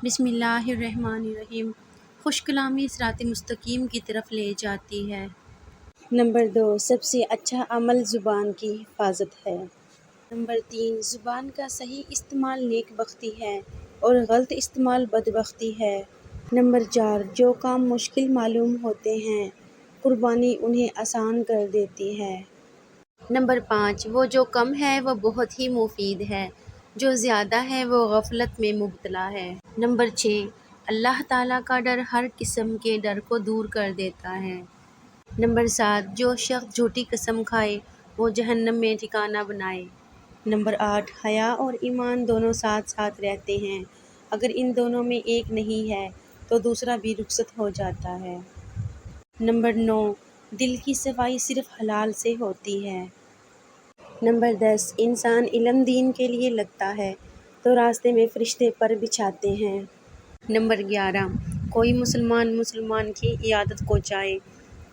بسم اللہ الرحمن الرحیم۔ خوش کلامی صراط مستقیم کی طرف لے جاتی ہے۔ نمبر 2، سب سے اچھا عمل زبان کی حفاظت ہے۔ نمبر 3، زبان کا صحیح استعمال نیک بختی ہے اور غلط استعمال بدبختی ہے۔ نمبر 4، جو کام مشکل معلوم ہوتے ہیں قربانی انہیں آسان کر دیتی ہے۔ نمبر 5، وہ جو کم ہے وہ بہت ہی مفید ہے، جو زیادہ ہے وہ غفلت میں مبتلا ہے۔ نمبر 6، اللہ تعالیٰ کا ڈر ہر قسم کے ڈر کو دور کر دیتا ہے۔ نمبر 7، جو شخص جھوٹی قسم کھائے وہ جہنم میں ٹھکانہ بنائے۔ نمبر 8، حیا اور ایمان دونوں ساتھ ساتھ رہتے ہیں، اگر ان دونوں میں ایک نہیں ہے تو دوسرا بھی رخصت ہو جاتا ہے۔ نمبر 9، دل کی صفائی صرف حلال سے ہوتی ہے۔ نمبر 10، انسان علم دین کے لیے لگتا ہے تو راستے میں فرشتے پر بچھاتے ہیں۔ نمبر 11، کوئی مسلمان کی عیادت کو جائے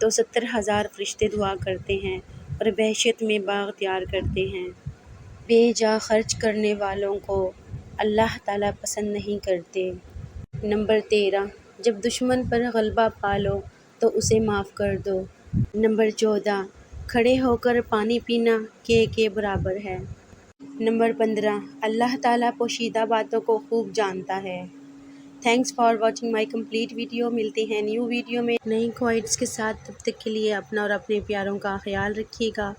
تو 70,000 فرشتے دعا کرتے ہیں اور بہشت میں باغ تیار کرتے ہیں۔ بے جا خرچ کرنے والوں کو اللہ تعالیٰ پسند نہیں کرتے۔ نمبر 13، جب دشمن پر غلبہ پا لو تو اسے معاف کر دو۔ نمبر 14، کھڑے ہو کر پانی پینا کے برابر ہے۔ نمبر 15، اللہ تعالیٰ پوشیدہ باتوں کو خوب جانتا ہے۔ Thanks for watching my complete video. ملتے ہیں نیو ویڈیو میں نئی کوائٹس کے ساتھ، تب تک کے لیے اپنا اور اپنے پیاروں کا خیال رکھیے گا،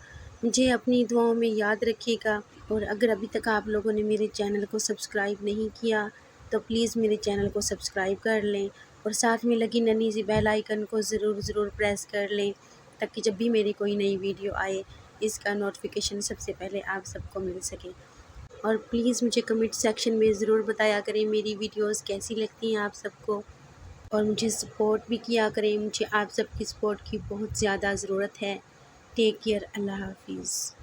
مجھے اپنی دعاؤں میں یاد رکھیے گا، اور اگر ابھی تک آپ لوگوں نے میرے چینل کو سبسکرائب نہیں کیا تو پلیز میرے چینل کو سبسکرائب کر لیں اور ساتھ میں لگی ننھی سی بیل آئیکن کو ضرور پریس کر لیں تاکہ جب بھی میری کوئی نئی ویڈیو آئے اس کا نوٹیفیکیشن سب سے پہلے آپ سب کو مل سکے۔ اور پلیز مجھے کمنٹ سیکشن میں ضرور بتایا کریں میری ویڈیوز کیسی لگتی ہیں آپ سب کو، اور مجھے سپورٹ بھی کیا کریں، مجھے آپ سب کی سپورٹ کی بہت زیادہ ضرورت ہے۔ ٹیک کیئر، اللہ حافظ۔